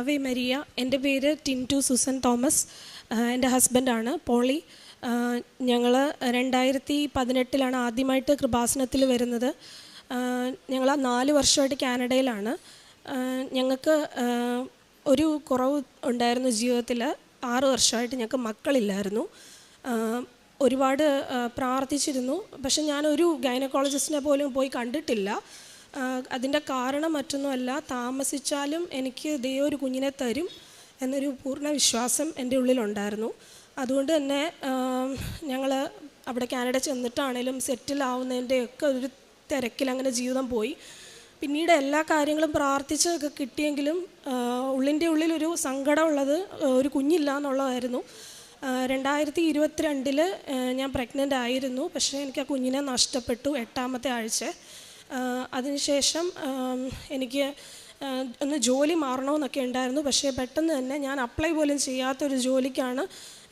Ave Maria. എൻ്റെ പേര് Tintu Susan Thomas. എൻ്റെ ഹസ്ബൻഡാണ് പോളി. ഞങ്ങൾ 2018 ആദ്യമായിട്ട് കൃപാസനത്തിൽ വരുന്നത്. ഞങ്ങൾ 4 വർഷമായിട്ട് കാനഡയിലാണ്. ഞങ്ങൾക്ക് ഒരു കുറവ് ഉണ്ടായിരുന്നു ജീവിതത്തിൽ. 6 വർഷമായിട്ട് ഞങ്ങൾക്ക് മക്കളില്ലായിരുന്നു. ഒരുപാട് പ്രാർത്ഥിച്ചിരുന്നു, പക്ഷെ ഞാനൊരു ഗൈനക്കോളജിസ്റ്റിനെ പോലും പോയി കണ്ടിട്ടില്ല. അതിൻ്റെ കാരണം മറ്റൊന്നുമല്ല, താമസിച്ചാലും എനിക്ക് ദൈവം ഒരു കുഞ്ഞിനെ തരും എന്നൊരു പൂർണ്ണ വിശ്വാസം എൻ്റെ ഉള്ളിലുണ്ടായിരുന്നു. അതുകൊണ്ട് തന്നെ ഞങ്ങൾ അവിടെ കാനഡ ചെന്നിട്ടാണേലും സെറ്റിലാവുന്നതിൻ്റെയൊക്കെ ഒരു തിരക്കിൽ അങ്ങനെ ജീവിതം പോയി. പിന്നീട് എല്ലാ കാര്യങ്ങളും പ്രാർത്ഥിച്ചൊക്കെ കിട്ടിയെങ്കിലും ഉള്ളിൻ്റെ ഉള്ളിലൊരു സങ്കടമുള്ളത് ഒരു കുഞ്ഞില്ല എന്നുള്ളതായിരുന്നു. 2022 ഞാൻ പ്രഗ്നൻ്റ് ആയിരുന്നു, പക്ഷേ എനിക്ക് ആ കുഞ്ഞിനെ നഷ്ടപ്പെട്ടു 8ാമത്തെ ആഴ്ച. അതിനുശേഷം എനിക്ക് ഒന്ന് ജോലി മാറണമെന്നൊക്കെ ഉണ്ടായിരുന്നു. പക്ഷേ പെട്ടെന്ന് തന്നെ ഞാൻ അപ്ലൈ പോലും ചെയ്യാത്തൊരു ജോലിക്കാണ്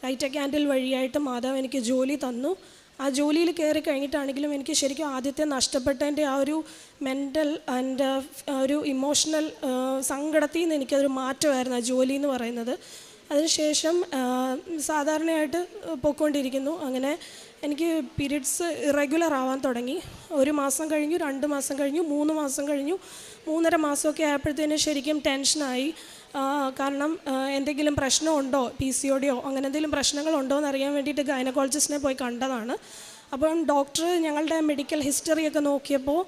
ലൈറ്റ് ക്യാൻഡിൽ വഴിയായിട്ട് മാതാവ് എനിക്ക് ജോലി തന്നു. ആ ജോലിയിൽ കയറി കഴിഞ്ഞിട്ടാണെങ്കിലും എനിക്ക് ശരിക്കും ആദ്യത്തെ നഷ്ടപ്പെട്ടതിൻ്റെ ആ ഒരു മെൻ്റൽ ആൻഡ് ഒരു ഇമോഷണൽ സങ്കടത്തിൽ നിന്ന് എനിക്കതൊരു മാറ്റമായിരുന്നു ആ ജോലി എന്ന് പറയുന്നത്. അതിനുശേഷം സാധാരണയായിട്ട് പോയിക്കൊണ്ടിരിക്കുന്നു. അങ്ങനെ എനിക്ക് പീരിയഡ്സ് ഇറഗുലർ ആവാൻ തുടങ്ങി. 1 മാസം കഴിഞ്ഞു, 2 മാസം കഴിഞ്ഞു, 3 മാസം കഴിഞ്ഞു, 3.5 മാസമൊക്കെ ആയപ്പോഴത്തേനും ശരിക്കും ടെൻഷനായി. കാരണം എന്തെങ്കിലും പ്രശ്നമുണ്ടോ, PCOD അങ്ങനെ എന്തെങ്കിലും പ്രശ്നങ്ങളുണ്ടോ എന്നറിയാൻ വേണ്ടിയിട്ട് ഗൈനക്കോളജിസ്റ്റിനെ പോയി കണ്ടതാണ്. അപ്പം ഡോക്ടർ ഞങ്ങളുടെ മെഡിക്കൽ ഹിസ്റ്ററിയൊക്കെ നോക്കിയപ്പോൾ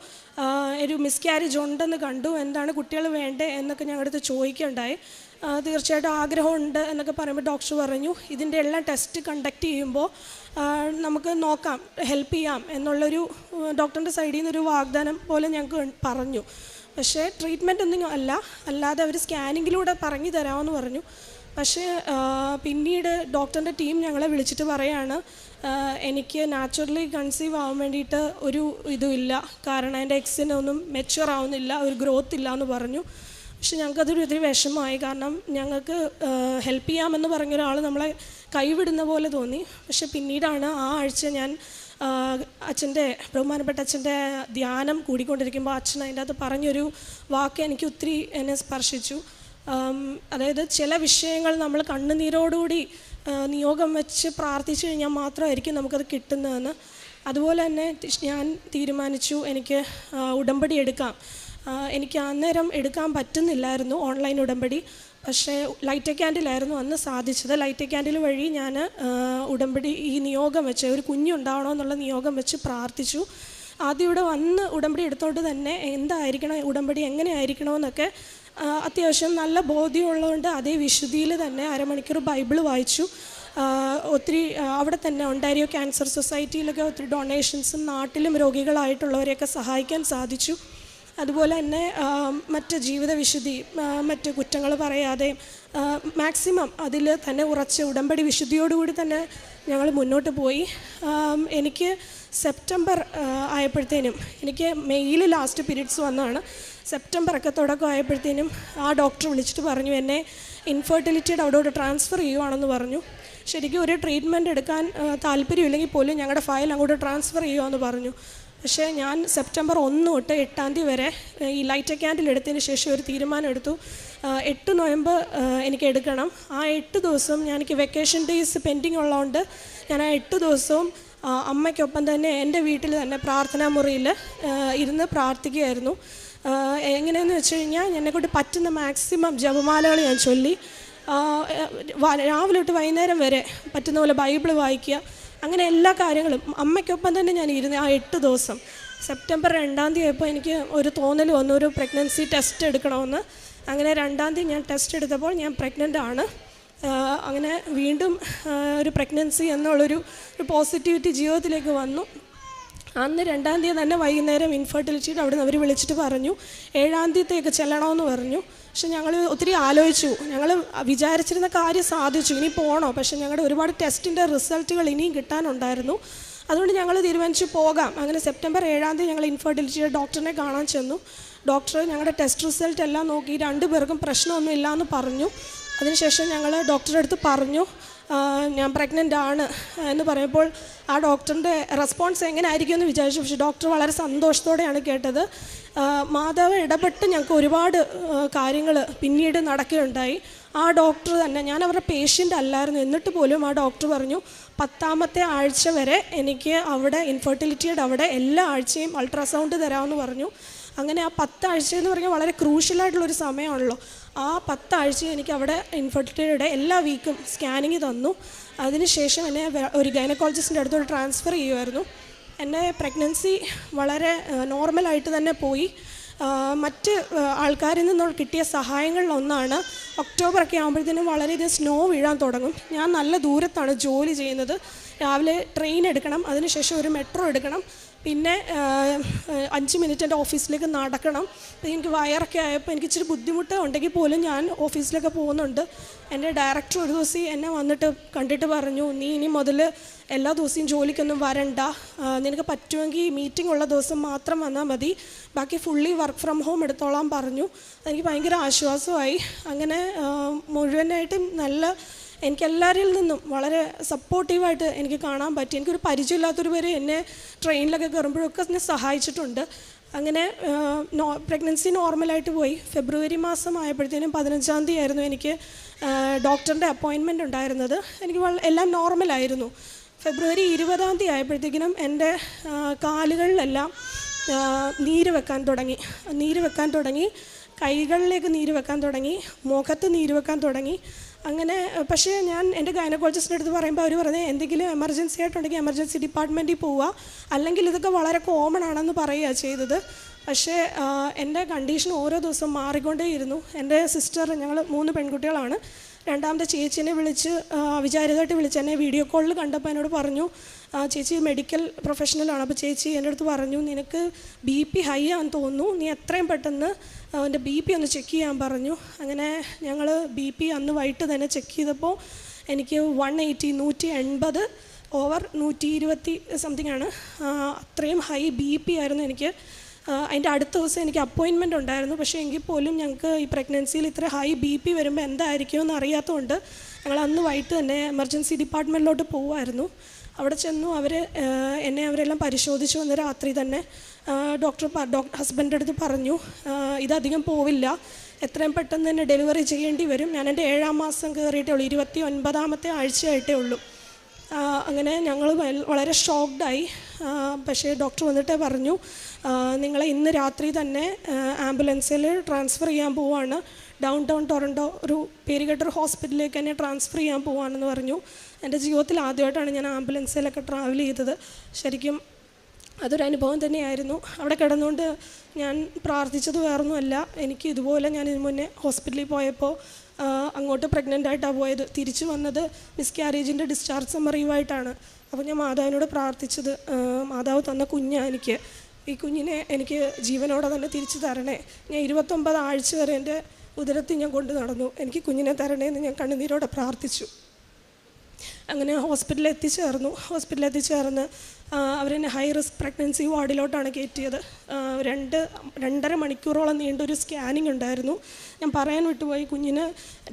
ഒരു മിസ്കാരേജ് ഉണ്ടെന്ന് കണ്ടു. എന്താണ് കുട്ടികൾ വേണ്ടേ എന്നൊക്കെ ഞങ്ങളുടെ അടുത്ത് ചോദിക്കുകയുണ്ടായി. തീർച്ചയായിട്ടും ആഗ്രഹമുണ്ട് എന്നൊക്കെ പറയുമ്പോൾ ഡോക്ടർ പറഞ്ഞു, ഇതിൻ്റെ എല്ലാം ടെസ്റ്റ് കണ്ടക്ട് ചെയ്യുമ്പോൾ നമുക്ക് നോക്കാം, ഹെൽപ്പ് ചെയ്യാം എന്നുള്ളൊരു ഡോക്ടറിൻ്റെ സൈഡിൽ നിന്നൊരു വാഗ്ദാനം പോലെ ഞങ്ങൾക്ക് പറഞ്ഞു. പക്ഷേ ട്രീറ്റ്മെൻറ്റ് ഒന്നും അല്ലാതെ അവർ സ്കാനിങ്ങിലൂടെ പറഞ്ഞു തരാമെന്ന് പറഞ്ഞു. പക്ഷേ പിന്നീട് ഡോക്ടറിൻ്റെ ടീം ഞങ്ങളെ വിളിച്ചിട്ട് പറയാണ്, എനിക്ക് നാച്ചുറലി കൺസീവ് ആവാൻ വേണ്ടിയിട്ട് ഒരു ഇതുമില്ല, കാരണം എൻ്റെ എക്സിനൊന്നും മെച്യൂർ ആവുന്നില്ല, ഒരു ഗ്രോത്ത് ഇല്ല എന്ന് പറഞ്ഞു. പക്ഷെ ഞങ്ങൾക്കതൊരു ഒത്തിരി വിഷമമായി. കാരണം ഞങ്ങൾക്ക് ഹെൽപ്പ് ചെയ്യാമെന്ന് പറഞ്ഞൊരാൾ നമ്മളെ കൈവിടുന്ന പോലെ തോന്നി. പക്ഷെ പിന്നീടാണ് ആ ആഴ്ച ഞാൻ ബഹുമാനപ്പെട്ട അച്ഛൻ്റെ ധ്യാനം കൂടിക്കൊണ്ടിരിക്കുമ്പോൾ അച്ഛൻ അതിൻ്റെ അകത്ത് പറഞ്ഞൊരു വാക്ക് എനിക്ക് ഒത്തിരി എന്നെ സ്പർശിച്ചു. അതായത് ചില വിഷയങ്ങൾ നമ്മൾ കണ്ണുനീരോടുകൂടി നിയോഗം വെച്ച് പ്രാർത്ഥിച്ചു കഴിഞ്ഞാൽ മാത്രമായിരിക്കും നമുക്കത് കിട്ടുന്നതെന്ന്. അതുപോലെ തന്നെ ഞാൻ തീരുമാനിച്ചു എനിക്ക് ഉടമ്പടി എടുക്കാം. എനിക്ക് അന്നേരം എടുക്കാൻ പറ്റുന്നില്ലായിരുന്നു ഓൺലൈൻ ഉടമ്പടി, പക്ഷേ ലൈറ്റ് ക്യാൻഡിലായിരുന്നു അന്ന് സാധിച്ചത്. ലൈറ്റ് ക്യാൻഡിൽ വഴി ഞാൻ ഉടമ്പടി ഈ നിയോഗം വെച്ച് ഒരു കുഞ്ഞുണ്ടാവണമെന്നുള്ള നിയോഗം വെച്ച് പ്രാർത്ഥിച്ചു. ആദ്യം ഇവിടെ വന്ന് ഉടമ്പടി എടുത്തോണ്ട് തന്നെ എന്തായിരിക്കണം ഉടമ്പടി, എങ്ങനെയായിരിക്കണമെന്നൊക്കെ അത്യാവശ്യം നല്ല ബോധ്യമുള്ളതുകൊണ്ട് അതേ വിശുദ്ധിയിൽ തന്നെ 1/2 മണിക്കൂർ ബൈബിൾ വായിച്ചു. ഒത്തിരി അവിടെ തന്നെ ഒണ്ടാരിയോ ക്യാൻസർ സൊസൈറ്റിയിലൊക്കെ ഒത്തിരി ഡൊണേഷൻസും നാട്ടിലും രോഗികളായിട്ടുള്ളവരെയൊക്കെ സഹായിക്കാൻ സാധിച്ചു. അതുപോലെ തന്നെ മറ്റ് ജീവിത വിശുദ്ധി, മറ്റ് കുറ്റങ്ങൾ പറയാതെ മാക്സിമം അതിൽ തന്നെ ഉറച്ച് ഉടമ്പടി വിശുദ്ധിയോടുകൂടി തന്നെ ഞങ്ങൾ മുന്നോട്ട് പോയി. എനിക്ക് സെപ്റ്റംബർ ആയപ്പോഴത്തേനും, എനിക്ക് മെയ്യിൽ ലാസ്റ്റ് പീരീഡ്സ് വന്നതാണ്. സെപ്റ്റംബറൊക്കെ തുടക്കം ആയപ്പോഴത്തേനും ആ ഡോക്ടർ വിളിച്ചിട്ട് പറഞ്ഞു, എന്നെ ഇൻഫെർട്ടിലിറ്റിയുടെ അവിടോട്ട് ട്രാൻസ്ഫർ ചെയ്യുവാണെന്ന് പറഞ്ഞു. ശരിക്കും ഒരു ട്രീറ്റ്മെൻറ്റ് എടുക്കാൻ താല്പര്യമില്ലെങ്കിൽ പോലും ഞങ്ങളുടെ ഫയൽ അങ്ങോട്ട് ട്രാൻസ്ഫർ ചെയ്യുമെന്ന് പറഞ്ഞു. പക്ഷേ ഞാൻ സെപ്റ്റംബർ 1 തൊട്ട് 8ാം തീയതി വരെ ഈ ലൈറ്റ് ക്യാൻഡിൽ എടുത്തതിന് ശേഷം ഒരു തീരുമാനം എടുത്തു, 8 നോയമ്പ് എനിക്ക് എടുക്കണം. ആ 8 ദിവസവും എനിക്ക് വെക്കേഷൻ ഡേയ്സ് പെൻഡിങ് ഉള്ളതുകൊണ്ട് ഞാൻ ആ 8 ദിവസവും അമ്മയ്ക്കൊപ്പം തന്നെ എൻ്റെ വീട്ടിൽ തന്നെ പ്രാർത്ഥനാ മുറിയിൽ ഇരുന്ന് പ്രാർത്ഥിക്കുകയായിരുന്നു. എങ്ങനെയെന്ന് വെച്ച് കഴിഞ്ഞാൽ എന്നെക്കൊണ്ട് പറ്റുന്ന മാക്സിമം ജപമാലകൾ ഞാൻ ചൊല്ലി രാവിലെ തൊട്ട് വൈകുന്നേരം വരെ പറ്റുന്ന പോലെ ബൈബിൾ വായിക്കുക, അങ്ങനെ എല്ലാ കാര്യങ്ങളും അമ്മയ്ക്കൊപ്പം തന്നെ ഞാൻ ഇരുന്ന് ആ 8 ദിവസം. സെപ്റ്റംബർ 2ാം തീയതി ആയപ്പോൾ എനിക്ക് ഒരു തോന്നൽ വന്നു, ഒരു പ്രഗ്നൻസി ടെസ്റ്റ് എടുക്കണമെന്ന്. അങ്ങനെ 2ാം തീയതി ഞാൻ ടെസ്റ്റ് എടുത്തപ്പോൾ ഞാൻ പ്രഗ്നൻ്റ് ആണ്. അങ്ങനെ വീണ്ടും ഒരു പ്രഗ്നൻസി എന്നുള്ളൊരു പോസിറ്റിവിറ്റി ജീവിതത്തിലേക്ക് വന്നു. അന്ന് 2ാം തീയതി തന്നെ വൈകുന്നേരം ഇൻഫെർട്ടിലിറ്റിയുടെ അവിടെ നിന്ന് അവർ വിളിച്ചിട്ട് പറഞ്ഞു 7ാം തീയതിക്ക് ചെല്ലണമെന്ന് പറഞ്ഞു. പക്ഷെ ഞങ്ങൾ ഒത്തിരി ആലോചിച്ചു. ഞങ്ങൾ വിചാരിച്ചിരുന്ന കാര്യം സാധിച്ചു, ഇനി പോകണോ? പക്ഷേ ഞങ്ങളുടെ ഒരുപാട് ടെസ്റ്റിൻ്റെ റിസൾട്ടുകൾ ഇനിയും കിട്ടാനുണ്ടായിരുന്നു. അതുകൊണ്ട് ഞങ്ങൾ തീരുമാനിച്ചു പോകാം. അങ്ങനെ സെപ്റ്റംബർ 7ാം തീയതി ഞങ്ങൾ ഇൻഫെർട്ടിലിറ്റിയുടെ ഡോക്ടറിനെ കാണാൻ ചെന്നു. ഡോക്ടർ ഞങ്ങളുടെ ടെസ്റ്റ് റിസൾട്ട് എല്ലാം നോക്കി 2 പേർക്കും പ്രശ്നമൊന്നും ഇല്ലയെന്ന് പറഞ്ഞു. അതിനുശേഷം ഞങ്ങൾ ഡോക്ടറുടെ അടുത്ത് പറഞ്ഞു, ഞാൻ പ്രഗ്നൻ്റ് ആണ് എന്ന് പറയുമ്പോൾ ആ ഡോക്ടറിൻ്റെ റെസ്പോൺസ് എങ്ങനെ ആയിരിക്കും എന്ന് വിചാരിച്ചു. പക്ഷേ ഡോക്ടർ വളരെ സന്തോഷത്തോടെയാണ് കേട്ടത്. മാതാവ് ഇടപെട്ട് ഞങ്ങൾക്ക് ഒരുപാട് കാര്യങ്ങൾ പിന്നീട് നടക്കുകയുണ്ടായി. ആ ഡോക്ടർ തന്നെ, ഞാൻ അവരുടെ പേഷ്യൻ്റ് അല്ലായിരുന്നു, എന്നിട്ട് പോലും ആ ഡോക്ടർ പറഞ്ഞു 10ാമത്തെ ആഴ്ച വരെ എനിക്ക് അവിടെ ഇൻഫെർട്ടിലിറ്റിയുടെ അവിടെ എല്ലാ ആഴ്ചയും അൾട്രാസൗണ്ട് തരാമെന്ന് പറഞ്ഞു. അങ്ങനെ ആ 10 ആഴ്ച എന്ന് പറഞ്ഞാൽ വളരെ ക്രൂഷ്യലായിട്ടുള്ളൊരു സമയമാണല്ലോ. ആ 10 ആഴ്ച എനിക്ക് അവിടെ ഇൻഫെർട്ടിലിറ്റിയുടെ എല്ലാ വീക്കും സ്കാനിങ് തന്നു. അതിനുശേഷം എന്നെ ഒരു ഗൈനക്കോളജിസ്റ്റിൻ്റെ അടുത്തോട്ട് ട്രാൻസ്ഫർ ചെയ്യുമായിരുന്നു. എൻ്റെ പ്രഗ്നൻസി വളരെ നോർമലായിട്ട് തന്നെ പോയി. മറ്റ് ആൾക്കാരിൽ നിന്നുള്ള കിട്ടിയ സഹായങ്ങളിലൊന്നാണ്, ഒക്ടോബറൊക്കെ ആകുമ്പോഴത്തേനും വളരെയധികം സ്നോ വീഴാൻ തുടങ്ങും. ഞാൻ നല്ല ദൂരത്താണ് ജോലി ചെയ്യുന്നത്. രാവിലെ ട്രെയിൻ എടുക്കണം, അതിനുശേഷം ഒരു മെട്രോ എടുക്കണം, പിന്നെ 5 മിനിറ്റ് എൻ്റെ ഓഫീസിലേക്ക് നടക്കണം. എനിക്ക് വയറൊക്കെ ആയപ്പോൾ എനിക്ക് ഇച്ചിരി ബുദ്ധിമുട്ട് ഉണ്ടെങ്കിൽ പോലും ഞാൻ ഓഫീസിലൊക്കെ പോകുന്നുണ്ട്. എൻ്റെ ഡയറക്ടർ ഒരു ദിവസം എന്നെ വന്നിട്ട് കണ്ടിട്ട് പറഞ്ഞു, നീ ഇനി മുതൽ എല്ലാ ദിവസവും ജോലിക്കൊന്നും വരണ്ട, നിനക്ക് പറ്റുമെങ്കിൽ മീറ്റിംഗ് ഉള്ള ദിവസം മാത്രം വന്നാൽ മതി, ബാക്കി ഫുള്ളി വർക്ക് ഫ്രം ഹോം എടുത്തോളാൻ പറഞ്ഞു. എനിക്ക് ഭയങ്കര ആശ്വാസമായി. അങ്ങനെ മുഴുവനായിട്ടും എനിക്കെല്ലാവരിൽ നിന്നും വളരെ സപ്പോർട്ടീവായിട്ട് എനിക്ക് കാണാൻ പറ്റി. എനിക്കൊരു പരിചയമില്ലാത്തൊരു പേര് എന്നെ ട്രെയിനിലൊക്കെ കയറുമ്പോഴൊക്കെ എന്നെ സഹായിച്ചിട്ടുണ്ട്. അങ്ങനെ പ്രഗ്നൻസി നോർമലായിട്ട് പോയി. ഫെബ്രുവരി മാസം ആയപ്പോഴത്തേനും 15-ാം തീയതി ആയിരുന്നു എനിക്ക് ഡോക്ടറിൻ്റെ അപ്പോയിൻമെൻ്റ് ഉണ്ടായിരുന്നത്. എനിക്ക് എല്ലാം നോർമലായിരുന്നു. ഫെബ്രുവരി 20-ാം തീയതി ആയപ്പോഴത്തേക്കിനും എൻ്റെ കാലുകളിലെല്ലാം നീര് വെക്കാൻ തുടങ്ങി, കൈകളിലേക്ക് നീര് വെക്കാൻ തുടങ്ങി, മുഖത്ത് നീര് വെക്കാൻ തുടങ്ങി. അങ്ങനെ പക്ഷേ ഞാൻ എൻ്റെ ഗൈനക്കോളജിസ്റ്റിൻ്റെ അടുത്ത് പറയുമ്പോൾ അവർ പറഞ്ഞത് എന്തെങ്കിലും എമർജൻസി ആയിട്ടുണ്ടെങ്കിൽ എമർജൻസി ഡിപ്പാർട്ട്മെൻറ്റിൽ പോവുക, അല്ലെങ്കിൽ ഇതൊക്കെ വളരെ കോമൺ ആണെന്ന് പറയുകയാണ് ചെയ്തത്. പക്ഷേ എൻ്റെ കണ്ടീഷൻ ഓരോ ദിവസം മാറിക്കൊണ്ടേയിരുന്നു. എൻ്റെ സിസ്റ്റർ, ഞങ്ങൾ 3 പെൺകുട്ടികളാണ്, രണ്ടാമത്തെ ചേച്ചീനെ വിചാരിതമായിട്ട് വിളിച്ച് എന്നെ വീഡിയോ കോളിൽ കണ്ടപ്പോൾ എന്നോട് പറഞ്ഞു, ചേച്ചി മെഡിക്കൽ പ്രൊഫഷണലാണ്, അപ്പോൾ ചേച്ചി എൻ്റെ അടുത്ത് പറഞ്ഞു, നിനക്ക് BP ഹൈ ആണെന്ന് തോന്നുന്നു, നീ എത്രയും പെട്ടെന്ന് എൻ്റെ BP ഒന്ന് ചെക്ക് ചെയ്യാൻ പറഞ്ഞു. അങ്ങനെ ഞങ്ങൾ BP അന്ന് വൈകിട്ട് തന്നെ ചെക്ക് ചെയ്തപ്പോൾ എനിക്ക് 180 ഓവർ 120 സംതിങ് ആണ്. അത്രയും ഹൈ BP ആയിരുന്നു എനിക്ക്. അതിൻ്റെ അടുത്ത ദിവസം എനിക്ക് അപ്പോയിൻമെൻ്റ് ഉണ്ടായിരുന്നു. പക്ഷേ എങ്കിൽ പോലും ഞങ്ങൾക്ക് ഈ പ്രഗ്നൻസിയിൽ ഇത്ര ഹൈ BP വരുമ്പോൾ എന്തായിരിക്കുമെന്ന് അറിയാത്തതുകൊണ്ട് ഞങ്ങൾ അന്ന് വൈകിട്ട് തന്നെ എമർജൻസി ഡിപ്പാർട്ട്മെൻറ്റിലോട്ട് പോകുമായിരുന്നു. അവിടെ ചെന്നു അവരെല്ലാം പരിശോധിച്ചു. വന്ന് രാത്രി തന്നെ ഹസ്ബൻഡിൻ്റെ അടുത്ത് പറഞ്ഞു, ഇതധികം പോവില്ല, എത്രയും പെട്ടെന്ന് തന്നെ ഡെലിവറി ചെയ്യേണ്ടി വരും. ഞാൻ എൻ്റെ 7-ാം മാസം കയറിയിട്ടേ ഉള്ളൂ, 29ാമത്തെ ആഴ്ചയായിട്ടേ ഉള്ളൂ. അങ്ങനെ ഞങ്ങൾ വളരെ ഷോക്ക്ഡായി. പക്ഷേ ഡോക്ടർ വന്നിട്ട് പറഞ്ഞു, നിങ്ങളെ ഇന്ന് രാത്രി തന്നെ ആംബുലൻസിൽ ട്രാൻസ്ഫർ ചെയ്യാൻ പോവുകയാണ്, ഡൗൺ ടൗൺ ടൊറൻറ്റോ ഒരു പേരുകേട്ടൊരു ഹോസ്പിറ്റലിലേക്ക് എന്നെ ട്രാൻസ്ഫർ ചെയ്യാൻ പോവുകയാണെന്ന് പറഞ്ഞു. എൻ്റെ ജീവിതത്തിൽ ആദ്യമായിട്ടാണ് ഞാൻ ആംബുലൻസിലൊക്കെ ട്രാവൽ ചെയ്തത്. ശരിക്കും അതൊരു അനുഭവം തന്നെയായിരുന്നു. അവിടെ കിടന്നുകൊണ്ട് ഞാൻ പ്രാർത്ഥിച്ചത് വേറൊന്നുമല്ല, എനിക്ക് ഇതുപോലെ ഞാൻ ഇതിന് മുന്നേ ഹോസ്പിറ്റലിൽ പോയപ്പോൾ അങ്ങോട്ട് പ്രഗ്നൻ്റ് ആയിട്ടാണ് പോയത്. തിരിച്ചു വന്നത് മിസ്കാരേജിൻ്റെ ഡിസ്ചാർജ് സമ്മറിയുമായിട്ടാണ്. അപ്പോൾ ഞാൻ മാതാവിനോട് പ്രാർത്ഥിച്ചത്, മാതാവ് തന്ന കുഞ്ഞാണ് എനിക്ക്, ഈ കുഞ്ഞിനെ എനിക്ക് ജീവനോടെ തന്നെ തിരിച്ചു തരണേ. ഞാൻ 29 ആഴ്ച വരെ എൻ്റെ ഉദരത്തിൽ ഞാൻ കൊണ്ടു നടന്നു, എനിക്ക് കുഞ്ഞിനെ തരണേ എന്ന് ഞാൻ കണ്ണുനീരോടെ പ്രാർത്ഥിച്ചു. അങ്ങനെ ഹോസ്പിറ്റലിൽ എത്തിച്ചേർന്ന് അവരെന്നെ ഹൈ റിസ്ക് പ്രഗ്നൻസി വാർഡിലോട്ടാണ് കയറ്റിയത്. 2.5 മണിക്കൂറോളം നീണ്ടൊരു സ്കാനിങ് ഉണ്ടായിരുന്നു. ഞാൻ പറയാൻ വിട്ടുപോയി, കുഞ്ഞിന്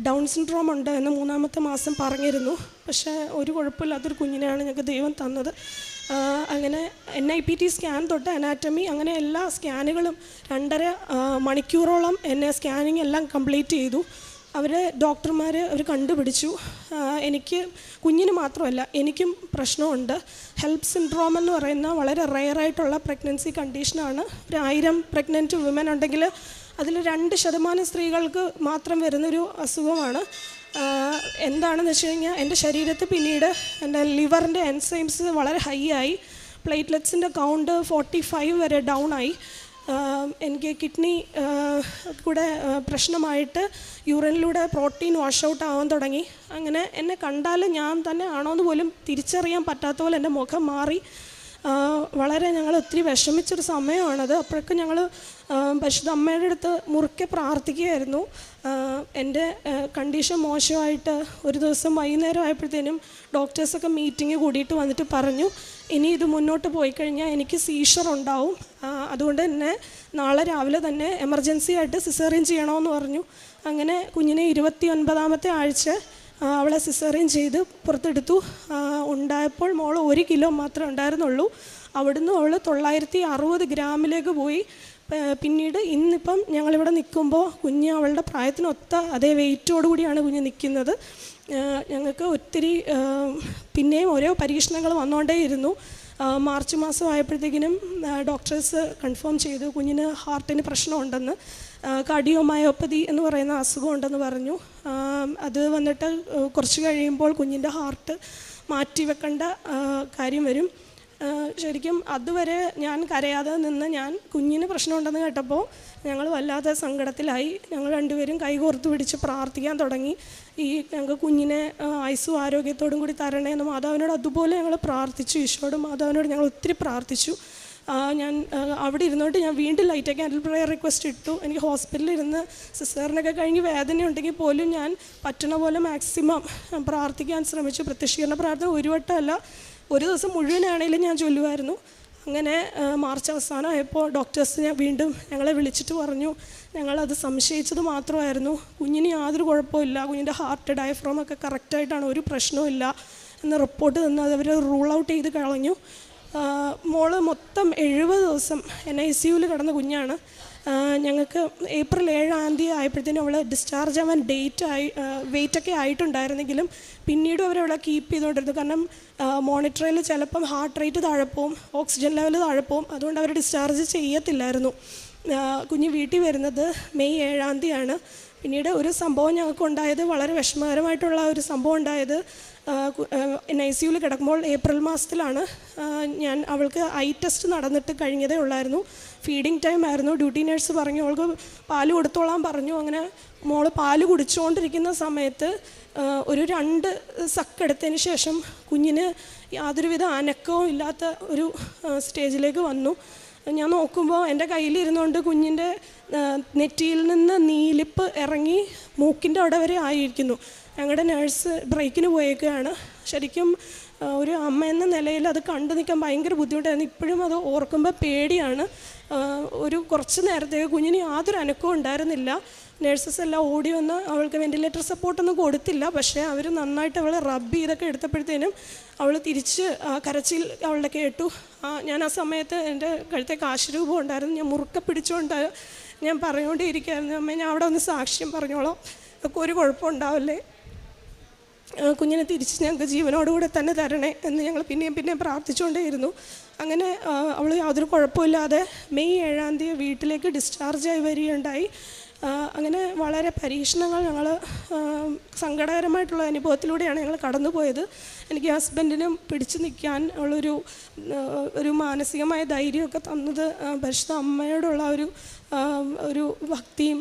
ഡൗൺ സിൻഡ്രോം ഉണ്ട് എന്ന് 3-ാമത്തെ മാസം പറഞ്ഞിരുന്നു. പക്ഷേ ഒരു കുഴപ്പമില്ലാത്തൊരു കുഞ്ഞിനെയാണ് ഞങ്ങൾക്ക് ദൈവം തന്നത്. അങ്ങനെ NIPT സ്കാൻ തൊട്ട് അനാറ്റമി അങ്ങനെ എല്ലാ സ്കാനുകളും 2.5 മണിക്കൂറോളം എന്നെ സ്കാനിങ് എല്ലാം കംപ്ലീറ്റ് ചെയ്തു. ഡോക്ടർമാർ കണ്ടുപിടിച്ചു, എനിക്ക് കുഞ്ഞിന് മാത്രമല്ല എനിക്കും പ്രശ്നമുണ്ട്. ഹെൽപ്പ് സിൻഡ്രോം എന്ന് പറയുന്ന വളരെ റെയറായിട്ടുള്ള പ്രഗ്നൻസി കണ്ടീഷനാണ്. 1000 പ്രഗ്നൻറ്റ് വിമൻ ഉണ്ടെങ്കിൽ അതിൽ 2% സ്ത്രീകൾക്ക് മാത്രം വരുന്നൊരു അസുഖമാണ്. എന്താണെന്ന് വെച്ച് കഴിഞ്ഞാൽ എൻ്റെ ശരീരത്തിൽ പിന്നീട് എൻ്റെ ലിവറിൻ്റെ എൻസൈംസ് വളരെ ഹൈ ആയി, പ്ലേറ്റ്ലെറ്റ്സിൻ്റെ കൗണ്ട് 45 വരെ ഡൗൺ ആയി. എനിക്ക് കിഡ്നി കൂടെ പ്രശ്നമായിട്ട് യൂറിനിലൂടെ പ്രോട്ടീൻ വാഷ് ഔട്ട് ആവാൻ തുടങ്ങി. അങ്ങനെ എന്നെ കണ്ടാൽ ഞാൻ തന്നെ ആണോ എന്ന് പോലും തിരിച്ചറിയാൻ പറ്റാത്ത പോലെ എൻ്റെ മുഖം മാറി. വളരെ ഞങ്ങൾ ഒത്തിരി വിഷമിച്ചൊരു സമയമാണത്. അപ്പോഴൊക്കെ ഞങ്ങൾ പരിശുദ്ധ അമ്മയുടെ അടുത്ത് മുറുക്കെ പ്രാർത്ഥിക്കുകയായിരുന്നു. എൻ്റെ കണ്ടീഷൻ മോശമായിട്ട് ഒരു ദിവസം വൈകുന്നേരം ആയപ്പോഴത്തേനും ഡോക്ടേഴ്സൊക്കെ മീറ്റിംഗ് കൂടിയിട്ട് വന്നിട്ട് പറഞ്ഞു, ഇനി ഇത് മുന്നോട്ട് പോയി കഴിഞ്ഞാൽ എനിക്ക് സീഷർ ഉണ്ടാവും, അതുകൊണ്ട് തന്നെ നാളെ രാവിലെ തന്നെ എമർജൻസി ആയിട്ട് സിസേറിയൻ ചെയ്യണമെന്ന് പറഞ്ഞു. അങ്ങനെ കുഞ്ഞിനെ 29ാമത്തെ ആഴ്ച അവളെ സിസേറിയൻ ചെയ്ത് പുറത്തെടുത്തു. ഉണ്ടായപ്പോൾ മോൾ 1 കിലോ മാത്രമേ ഉണ്ടായിരുന്നുള്ളൂ. അവിടുന്ന് അവൾ 960 ഗ്രാമിലേക്ക് പോയി. പിന്നീട് ഇന്നിപ്പം ഞങ്ങളിവിടെ നിൽക്കുമ്പോൾ കുഞ്ഞ് അവളുടെ പ്രായത്തിനൊത്ത അതേ വെയിറ്റോടു കൂടിയാണ് കുഞ്ഞ് നിൽക്കുന്നത്. ഞങ്ങൾക്ക് ഒത്തിരി പിന്നെയും ഓരോ പരീക്ഷണങ്ങൾ വന്നുകൊണ്ടേയിരുന്നു. മാർച്ച് മാസം ആയപ്പോഴത്തേക്കിനും ഡോക്ടേഴ്സ് കൺഫേം ചെയ്തു കുഞ്ഞിന് ഹാർട്ടിന് പ്രശ്നമുണ്ടെന്ന്. കാർഡിയോമയോപ്പതി എന്ന് പറയുന്ന അസുഖം ഉണ്ടെന്ന് പറഞ്ഞു. അത് വന്നിട്ട് കുറച്ച് കഴിയുമ്പോൾ കുഞ്ഞിൻ്റെ ഹാർട്ട് മാറ്റി വെക്കേണ്ട കാര്യം വരും. ശരിക്കും അതുവരെ ഞാൻ കരയാതെ നിന്ന് ഞാൻ കുഞ്ഞിന് പ്രശ്നമുണ്ടെന്ന് കേട്ടപ്പോൾ ഞങ്ങൾ വല്ലാതെ സങ്കടത്തിലായി. ഞങ്ങൾ രണ്ടുപേരും കൈകോർത്ത് പിടിച്ച് പ്രാർത്ഥിക്കാൻ തുടങ്ങി. ഞങ്ങൾക്ക് കുഞ്ഞിനെ ആയുസ്സും ആരോഗ്യത്തോടും കൂടി തരണേ എന്ന് മാതാവിനോട് അതുപോലെ ഞങ്ങൾ പ്രാർത്ഥിച്ചു. ഈശോയോടും മാതാവിനോട് ഞങ്ങൾ ഒത്തിരി പ്രാർത്ഥിച്ചു. ഞാൻ അവിടെ ഇരുന്നോട്ട് ഞാൻ വീണ്ടും ലൈറ്റ് ക്യാൻഡിൽ പ്രയർ റിക്വസ്റ്റ് ഇട്ടു. എനിക്ക് ഹോസ്പിറ്റലിൽ ഇരുന്ന് സിസേറിനൊക്കെ കഴിഞ്ഞ് വേദന ഉണ്ടെങ്കിൽ പോലും ഞാൻ പറ്റണ പോലെ മാക്സിമം പ്രാർത്ഥിക്കാൻ ശ്രമിച്ചു. പ്രത്യക്ഷീകരണ പ്രാർത്ഥന ഒരു വട്ടമല്ല, ഒരു ദിവസം മുഴുവനാണെങ്കിലും ഞാൻ ചൊല്ലുമായിരുന്നു. അങ്ങനെ മാർച്ച് അവസാനമായപ്പോൾ ഡോക്ടേഴ്സ് വീണ്ടും ഞങ്ങളെ വിളിച്ചിട്ട് പറഞ്ഞു ഞങ്ങളത് സംശയിച്ചത് മാത്രമായിരുന്നു, കുഞ്ഞിന് യാതൊരു കുഴപ്പമില്ല, കുഞ്ഞിൻ്റെ ഹാർട്ട് ഡയഫ്രോമൊക്കെ കറക്റ്റായിട്ടാണ്, ഒരു പ്രശ്നവുമില്ല എന്ന് റിപ്പോർട്ട് തന്നു. അത് അവർ റൂൾ ഔട്ട് ചെയ്ത് കളഞ്ഞു. മോള് മൊത്തം 70 ദിവസം NICUവിൽ കിടന്ന കുഞ്ഞാണ്. ഞങ്ങൾക്ക് ഏപ്രിൽ 7 ആയപ്പോഴത്തേനും അവൾ ഡിസ്ചാർജ് ആവാൻ വെയിറ്റൊക്കെ ആയിട്ടുണ്ടായിരുന്നെങ്കിലും പിന്നീടും അവരവളെ കീപ്പ് ചെയ്തുകൊണ്ടിരുന്നു. കാരണം മോണിറ്ററിൽ ചിലപ്പം ഹാർട്ട് റേറ്റ് താഴെ പോവും, ഓക്സിജൻ ലെവൽ താഴെ പോവും. അതുകൊണ്ട് അവർ ഡിസ്ചാർജ് ചെയ്യത്തില്ലായിരുന്നു. കുഞ്ഞ് വീട്ടിൽ വരുന്നത് മെയ് 7 പിന്നീട് ഒരു സംഭവം ഞങ്ങൾക്ക് ഉണ്ടായത്, വളരെ വിഷമകരമായിട്ടുള്ള ഒരു സംഭവം ഉണ്ടായത് NICUവിൽ കിടക്കുമ്പോൾ ഏപ്രിൽ മാസത്തിലാണ്. അവൾക്ക് ഐ ടെസ്റ്റ് നടന്നിട്ട് കഴിഞ്ഞതേ ഉള്ളായിരുന്നു. ഫീഡിങ് ടൈം ആയിരുന്നു. ഡ്യൂട്ടി നേഴ്സ് പറഞ്ഞു അവൾക്ക് പാല് കൊടുത്തോളാൻ പറഞ്ഞു. അങ്ങനെ മോള് പാല് കുടിച്ചുകൊണ്ടിരിക്കുന്ന സമയത്ത് ഒരു 2 സക്ക് എടുത്തതിന് ശേഷം കുഞ്ഞിന് യാതൊരുവിധ അനക്കവും ഇല്ലാത്ത ഒരു സ്റ്റേജിലേക്ക് വന്നു. ഞാൻ നോക്കുമ്പോൾ എൻ്റെ കയ്യിലിരുന്നുകൊണ്ട് കുഞ്ഞിൻ്റെ നെറ്റിയിൽ നിന്ന് നീലിപ്പ് ഇറങ്ങി മൂക്കിൻ്റെ അവിടെ വരെ ആയിരിക്കുന്നു. ഞങ്ങളുടെ നേഴ്സ് ബ്രേക്കിന് പോയേക്കുകയാണ്. ശരിക്കും ഒരു അമ്മ എന്ന നിലയിൽ അത് കണ്ടു നിൽക്കാൻ ഭയങ്കര ബുദ്ധിമുട്ടായിരുന്നു. ഇപ്പോഴും അത് ഓർക്കുമ്പോൾ പേടിയാണ്. കുറച്ച് നേരത്തേക്ക് കുഞ്ഞിന് യാതൊരു അനക്കവും ഉണ്ടായിരുന്നില്ല. നേഴ്സസ് എല്ലാം ഓടി വന്ന് അവൾക്ക് വെൻറ്റിലേറ്റർ സപ്പോർട്ടൊന്നും കൊടുത്തില്ല. പക്ഷേ അവർ നന്നായിട്ട് അവളെ റബ്ബ് ചെയ്തൊക്കെ എടുത്തപ്പോഴത്തേനും അവൾ തിരിച്ച് കരച്ചിൽ അവളുടെ കേട്ടു. ഞാൻ ആ സമയത്ത് എൻ്റെ കഴുത്തേക്ക് ആശുരൂപം ഉണ്ടായിരുന്നു. ഞാൻ മുറുക്കെ പിടിച്ചുകൊണ്ട് ഞാൻ പറഞ്ഞുകൊണ്ടേയിരിക്കുകയായിരുന്നു, അമ്മ ഞാൻ അവിടെ ഒന്ന് സാക്ഷ്യം പറഞ്ഞോളാം, ഒക്കെ ഒരു കുഴപ്പമുണ്ടാവില്ലേ, കുഞ്ഞിനെ തിരിച്ച് ഞങ്ങൾക്ക് ജീവനോടുകൂടെ തന്നെ തരണേ എന്ന് ഞങ്ങൾ പിന്നെയും പ്രാർത്ഥിച്ചുകൊണ്ടേയിരുന്നു. അങ്ങനെ അവൾ യാതൊരു കുഴപ്പമില്ലാതെ മെയ് 7 വീട്ടിലേക്ക് ഡിസ്ചാർജായി വരികയുണ്ടായി. അങ്ങനെ വളരെ പരീക്ഷണങ്ങൾ ഞങ്ങൾ സങ്കടകരമായിട്ടുള്ള അനുഭവത്തിലൂടെയാണ് ഞങ്ങൾ കടന്നുപോയത്. എനിക്ക് ഹസ്ബൻഡിനും പിടിച്ചു നിൽക്കാൻ ഉള്ളൊരു മാനസികമായ ധൈര്യമൊക്കെ തന്നത് പരിശുദ്ധ അമ്മയോടുള്ള ഒരു ഭക്തിയും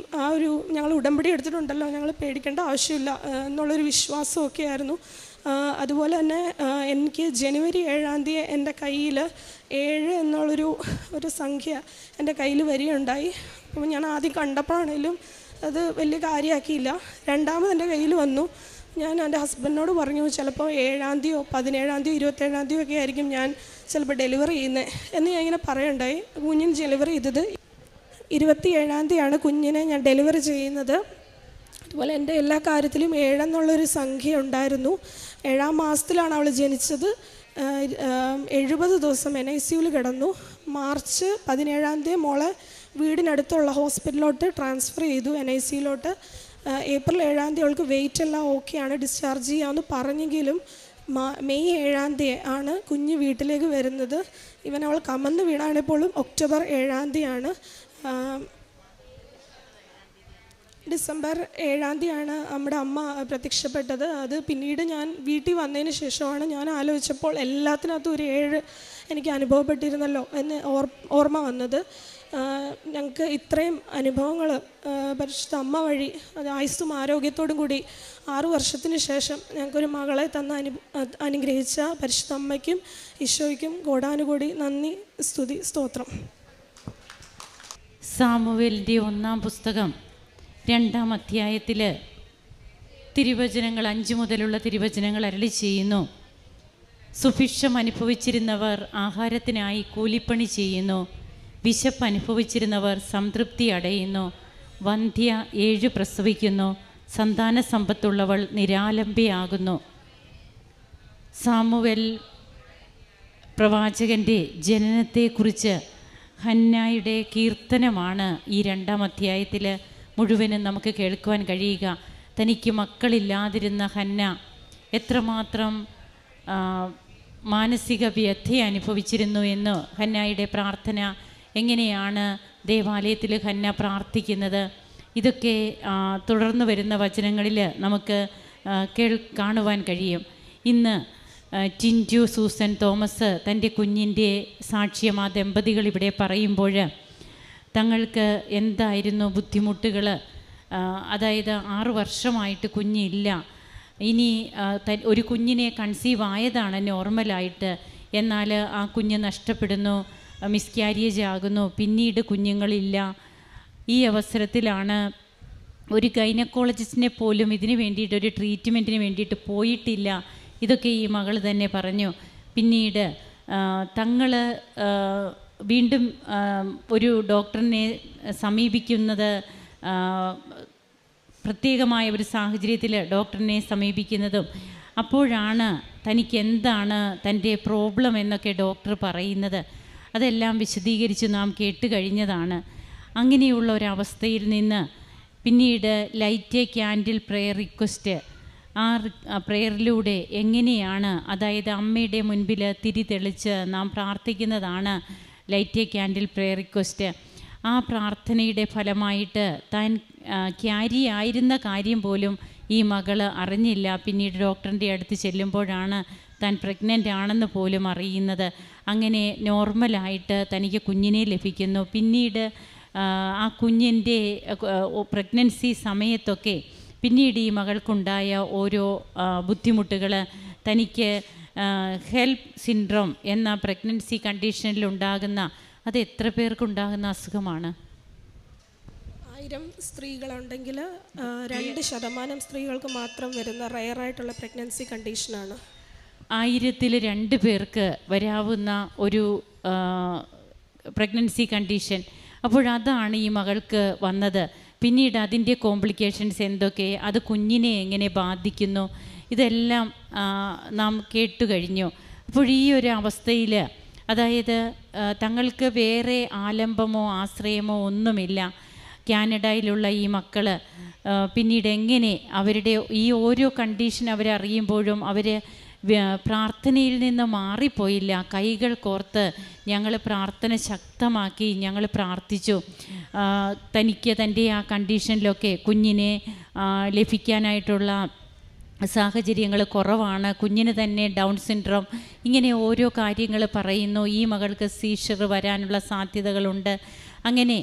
ഞങ്ങൾ ഉടമ്പടി എടുത്തിട്ടുണ്ടല്ലോ, ഞങ്ങൾ പേടിക്കേണ്ട ആവശ്യമില്ല എന്നുള്ളൊരു വിശ്വാസമൊക്കെ ആയിരുന്നു. അതുപോലെ തന്നെ എനിക്ക് ജനുവരി 7 എൻ്റെ കയ്യിൽ 7 എന്നുള്ളൊരു സംഖ്യ എൻ്റെ കയ്യിൽ വരികയുണ്ടായി. അപ്പോൾ ഞാൻ ആദ്യം കണ്ടപ്പോഴാണെങ്കിലും അത് വലിയ കാര്യമാക്കിയില്ല. രണ്ടാമത് എൻ്റെ കയ്യിൽ വന്നു. ഞാൻ എൻ്റെ ഹസ്ബൻഡിനോട് പറഞ്ഞു, ചിലപ്പോൾ 7 17 27 ഒക്കെ ആയിരിക്കും ഞാൻ ചിലപ്പോൾ ഡെലിവറി ചെയ്യുന്നത് എന്ന് ഞാൻ ഇങ്ങനെ പറയുണ്ടായി. കുഞ്ഞിന് ഡെലിവറി ചെയ്തത് 27 കുഞ്ഞിനെ ഞാൻ ഡെലിവറി ചെയ്യുന്നത്. അതുപോലെ എൻ്റെ എല്ലാ കാര്യത്തിലും 7 എന്നുള്ളൊരു സംഖ്യ ഉണ്ടായിരുന്നു. 7 മാസത്തിലാണ് അവൾ ജനിച്ചത്. 70 ദിവസം NICUവിൽ കിടന്നു. മാർച്ച് 17 മോളെ വീടിനടുത്തുള്ള ഹോസ്പിറ്റലിലോട്ട് ട്രാൻസ്ഫർ ചെയ്തു, NICUവിലോട്ട്. ഏപ്രിൽ 7 അവൾക്ക് വെയിറ്റ് എല്ലാം ഓക്കെയാണ്, ഡിസ്ചാർജ് ചെയ്യാമെന്ന് പറഞ്ഞെങ്കിലും മെയ് 7 ആണ് കുഞ്ഞ് വീട്ടിലേക്ക് വരുന്നത്. അവൾ കമന്ന് വീണാണെപ്പോഴും ഒക്ടോബർ 7 ഡിസംബർ 7 നമ്മുടെ അമ്മ പ്രത്യക്ഷപ്പെട്ടത്. അത് പിന്നീട് ഞാൻ വീട്ടിൽ വന്നതിന് ശേഷമാണ് ഞാൻ ആലോചിച്ചപ്പോൾ എല്ലാത്തിനകത്തും ഒരു 7 എനിക്ക് അനുഭവപ്പെട്ടിരുന്നല്ലോ എന്ന് ഓർമ്മ വന്നത്. ഞങ്ങൾക്ക് ഇത്രയും അനുഭവങ്ങൾ പരിശുദ്ധ അമ്മ വഴി, അത് ആയുസ്സും ആരോഗ്യത്തോടും കൂടി 6 വർഷത്തിന് ശേഷം ഞങ്ങൾക്കൊരു മകളെ അനുഗ്രഹിച്ച പരിശുദ്ധ അമ്മയ്ക്കും ഈശോയ്ക്കും കോടാനുകൂടി നന്ദി, സ്തുതി, സ്തോത്രം. സാമുവേലിൻ്റെ 1 പുസ്തകം 2 അധ്യായത്തിൽ തിരുവചനങ്ങൾ 5 മുതലുള്ള തിരുവചനങ്ങൾ അരുളി ചെയ്യുന്നു. സുഭിക്ഷം അനുഭവിച്ചിരുന്നവർ ആഹാരത്തിനായി കൂലിപ്പണി ചെയ്യുന്നു, വിശപ്പ് അനുഭവിച്ചിരുന്നവർ സംതൃപ്തി അടയുന്നു, വന്ധ്യ 7 പ്രസവിക്കുന്നു, സന്താന സമ്പത്തുള്ളവൾ നിരാലംബിയാകുന്നു. സാമുവേൽ പ്രവാചകൻ്റെ ജനനത്തെക്കുറിച്ച് ഹന്നായുടെ കീർത്തനമാണ് ഈ 2-ാം അധ്യായത്തിൽ മുഴുവനും നമുക്ക് കേൾക്കുവാൻ കഴിയുക. തനിക്ക് മക്കളില്ലാതിരുന്ന ഹന്ന എത്രമാത്രം മാനസിക വ്യഥ അനുഭവിച്ചിരുന്നു എന്ന് ഹന്നായുടെ പ്രാർത്ഥന, എങ്ങനെയാണ് ദേവാലയത്തിൽ ഹന്ന പ്രാർത്ഥിക്കുന്നത്, ഇതൊക്കെ തുടർന്ന് വരുന്ന വചനങ്ങളിൽ നമുക്ക് കാണുവാൻ കഴിയും. ഇന്ന് ടിൻറ്റു സൂസൻ തോമസ് തൻ്റെ കുഞ്ഞിൻ്റെ സാക്ഷ്യം ആ ദമ്പതികൾ ഇവിടെ പറയുമ്പോൾ തങ്ങൾക്ക് എന്തായിരുന്നു ബുദ്ധിമുട്ടുകൾ, അതായത് 6 വർഷമായിട്ട് കുഞ്ഞില്ല, ഇനി ഒരു കുഞ്ഞിനെ കൺസീവ് ആയതാണ് നോർമലായിട്ട്, എന്നാൽ ആ കുഞ്ഞ് നഷ്ടപ്പെടുന്നു, മിസ്കാരിയേജ് ആകുന്നു, പിന്നീട് കുഞ്ഞുങ്ങളില്ല. ഈ അവസരത്തിലാണ് ഒരു ഗൈനക്കോളജിസ്റ്റിനെ പോലും ഇതിന് വേണ്ടിയിട്ട്, ഒരു ട്രീറ്റ്മെൻറ്റിന് വേണ്ടിയിട്ട് പോയിട്ടില്ല. ഇതൊക്കെ ഈ മകൾ തന്നെ പറഞ്ഞു. പിന്നീട് തങ്ങൾ വീണ്ടും ഒരു ഡോക്ടറിനെ സമീപിക്കുന്നത്, പ്രത്യേകമായ ഒരു സാഹചര്യത്തിൽ ഡോക്ടറിനെ സമീപിക്കുന്നതും, അപ്പോഴാണ് തനിക്ക് എന്താണ് തൻ്റെ പ്രോബ്ലം എന്നൊക്കെ ഡോക്ടർ പറയുന്നത്. അതെല്ലാം വിശദീകരിച്ച് നാം കേട്ട് കഴിഞ്ഞതാണ്. അങ്ങനെയുള്ള ഒരവസ്ഥയിൽ നിന്ന് പിന്നീട് light a candle prayer request, ആ പ്രെയറിലൂടെ എങ്ങനെയാണ്, അതായത് അമ്മയുടെ മുൻപിൽ തിരി തെളിച്ച് നാം പ്രാർത്ഥിക്കുന്നതാണ് light a candle prayer request. ആ പ്രാർത്ഥനയുടെ ഫലമായിട്ട് താൻ ക്യാരി ആയിരുന്ന കാര്യം പോലും ഈ മകൾ അറിഞ്ഞില്ല. പിന്നീട് ഡോക്ടറിൻ്റെ അടുത്ത് ചെല്ലുമ്പോഴാണ് താൻ പ്രഗ്നൻ്റ് ആണെന്ന് പോലും അറിയുന്നത്. അങ്ങനെ നോർമലായിട്ട് തനിക്ക് കുഞ്ഞിനെ ലഭിക്കുന്നു. പിന്നീട് ആ കുഞ്ഞിൻ്റെ പ്രഗ്നൻസി സമയത്തൊക്കെ പിന്നീട് ഈ മകൾക്കുണ്ടായ ഓരോ ബുദ്ധിമുട്ടുകൾ, തനിക്ക് ഹെൽപ്പ് സിൻഡ്രോം എന്ന പ്രഗ്നൻസി കണ്ടീഷനിലുണ്ടാകുന്ന, അത് എത്ര പേർക്കുണ്ടാകുന്ന അസുഖമാണ്? 1000 സ്ത്രീകളുണ്ടെങ്കിൽ 2% സ്ത്രീകൾക്ക് മാത്രം വരുന്ന റയറായിട്ടുള്ള പ്രഗ്നൻസി കണ്ടീഷനാണ്. 1000-ൽ 2 പേർക്ക് വരാവുന്ന ഒരു പ്രഗ്നൻസി കണ്ടീഷൻ. അപ്പോഴതാണ് ഈ മകൾക്ക് വന്നത്. പിന്നീട് അതിൻ്റെ കോംപ്ലിക്കേഷൻസ് എന്തൊക്കെ, അത് കുഞ്ഞിനെ എങ്ങനെ ബാധിക്കുന്നു, ഇതെല്ലാം നാം കേട്ടു കഴിഞ്ഞു. അപ്പോൾ ഈ ഒരു അവസ്ഥയിൽ, അതായത് തങ്ങൾക്ക് വേറെ ആലംബമോ ആശ്രയമോ ഒന്നുമില്ല, കാനഡയിലുള്ള ഈ മക്കൾ പിന്നീട് എങ്ങനെ അവരുടെ ഈ ഓരോ കണ്ടീഷൻ അവരറിയുമ്പോഴും അവർ പ്രാർത്ഥനയിൽ നിന്ന് മാറിപ്പോയില്ല. കൈകൾ കോർത്ത് ഞങ്ങൾ പ്രാർത്ഥന ശക്തമാക്കി, ഞങ്ങൾ പ്രാർത്ഥിച്ചു. തനിക്ക് തൻ്റെ ആ കണ്ടീഷനിലൊക്കെ കുഞ്ഞിനെ ലഭിക്കാനായിട്ടുള്ള സാഹചര്യങ്ങൾ കുറവാണ്, കുഞ്ഞിന് തന്നെ ഡൗൺ സിൻഡ്രോം, ഇങ്ങനെ ഓരോ കാര്യങ്ങൾ പറയുന്നു. ഈ മകൾക്ക് സീഷർ വരാനുള്ള സാധ്യതകളുണ്ട്. അങ്ങനെ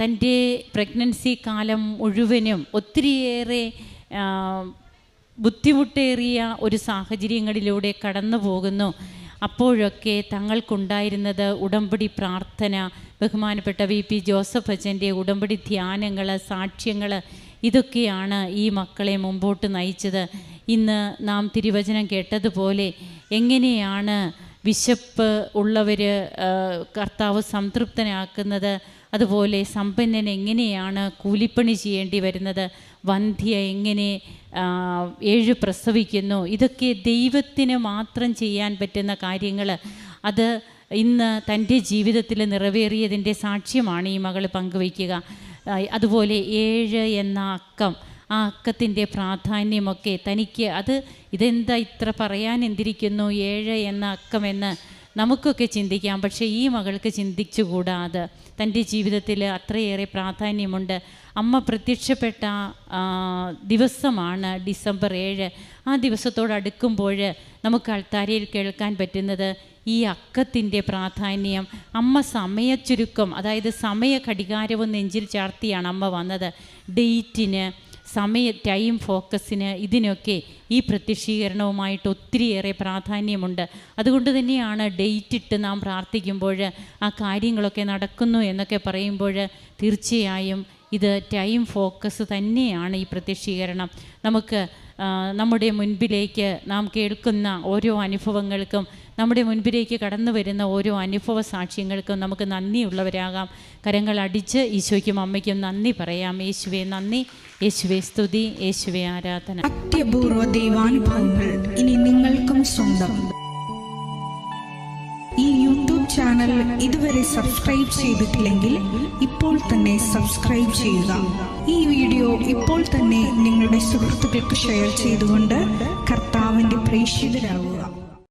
തൻ്റെ പ്രഗ്നൻസി കാലം മുഴുവനും ഒത്തിരിയേറെ ബുദ്ധിമുട്ടേറിയ ഒരു സാഹചര്യങ്ങളിലൂടെ കടന്നു പോകുന്നു. അപ്പോഴൊക്കെ തങ്ങൾക്കുണ്ടായിരുന്നത് ഉടമ്പടി പ്രാർത്ഥന, ബഹുമാനപ്പെട്ട VP ജോസഫ് അച്ഛൻ്റെ ഉടമ്പടി ധ്യാനങ്ങൾ, സാക്ഷ്യങ്ങൾ, ഇതൊക്കെയാണ് ഈ മക്കളെ മുമ്പോട്ട് നയിച്ചത്. ഇന്ന് നാം തിരുവചനം കേട്ടതുപോലെ എങ്ങനെയാണ് വിശപ്പ് ഉള്ളവർ കർത്താവ് സംതൃപ്തനാക്കുന്നത്, അതുപോലെ സമ്പന്നൻ എങ്ങനെയാണ് കൂലിപ്പണി ചെയ്യേണ്ടി വരുന്നത്, വന്ധ്യ എങ്ങനെ 7 പ്രസവിക്കുന്നു, ഇതൊക്കെ ദൈവത്തിന് മാത്രം ചെയ്യാൻ പറ്റുന്ന കാര്യങ്ങൾ. അത് ഇന്ന് തൻ്റെ ജീവിതത്തിൽ നിറവേറിയതിൻ്റെ സാക്ഷ്യമാണ് ഈ മകൾ പങ്കുവയ്ക്കുക. അതുപോലെ 7 എന്ന അക്കം, ആ അക്കത്തിൻ്റെ പ്രാധാന്യമൊക്കെ തനിക്ക്, ഇതെന്താ ഇത്ര പറയാൻ എന്തിരിക്കുന്നു 7 എന്ന അക്കമെന്ന് നമുക്കൊക്കെ ചിന്തിക്കാം. പക്ഷേ ഈ മകൾക്ക് ചിന്തിച്ചുകൂടാ. അത് തൻ്റെ ജീവിതത്തിൽ അത്രയേറെ പ്രാധാന്യമുണ്ട്. അമ്മ പ്രത്യക്ഷപ്പെട്ട ദിവസമാണ് ഡിസംബർ 7. ആ ദിവസത്തോടടുക്കുമ്പോൾ നമുക്ക് അൾത്താരയിൽ കേൾക്കാൻ പറ്റുന്നത് ഈ അക്കത്തിൻ്റെ പ്രാധാന്യം. അമ്മ സമയച്ചുരുക്കം, അതായത് സമയ ഘടികാരവും നെഞ്ചിൽ ചാർത്തിയാണ് അമ്മ വന്നത്. ഡേറ്റിന്, ടൈം ഫോക്കസിന്, ഇതിനൊക്കെ ഈ പ്രത്യക്ഷീകരണവുമായിട്ട് ഒത്തിരിയേറെ പ്രാധാന്യമുണ്ട്. അതുകൊണ്ട് തന്നെയാണ് ഡേറ്റ് ഇട്ട് നാം പ്രാർത്ഥിക്കുമ്പോൾ ആ കാര്യങ്ങളൊക്കെ നടക്കുന്നു എന്നൊക്കെ പറയുമ്പോൾ തീർച്ചയായും ഇത് ടൈം ഫോക്കസ് തന്നെയാണ് ഈ പ്രത്യക്ഷീകരണം. നമുക്ക് നമ്മുടെ മുൻപിലേക്ക് നാം കേൾക്കുന്ന ഓരോ അനുഭവങ്ങൾക്കും നമ്മുടെ മുൻപിലേക്ക് കടന്നു വരുന്ന ഓരോ അനുഭവ സാക്ഷ്യങ്ങൾക്കും നമുക്ക് നന്ദിയുള്ളവരാകാം. കരങ്ങൾ അടിച്ച് ഈശോയ്ക്കും അമ്മയ്ക്കും നന്ദി പറയാം. യേശുവേ നന്ദി, യേശുവേ സ്തുതി, യേശുവേ ആരാധന. അത്യപൂർവ ദൈവാനുഭവങ്ങൾ ഇനി നിങ്ങൾക്കും സ്വന്തം. ഈ യൂട്യൂബ് ചാനൽ ഇതുവരെ സബ്സ്ക്രൈബ് ചെയ്തിട്ടില്ലെങ്കിൽ ഇപ്പോൾ തന്നെ സബ്സ്ക്രൈബ് ചെയ്യുക. ഈ വീഡിയോ ഇപ്പോൾ തന്നെ നിങ്ങളുടെ സുഹൃത്തുക്കൾക്ക് ഷെയർ ചെയ്തുകൊണ്ട് കർത്താവിൻ്റെ പ്രേക്ഷിതരാകുക.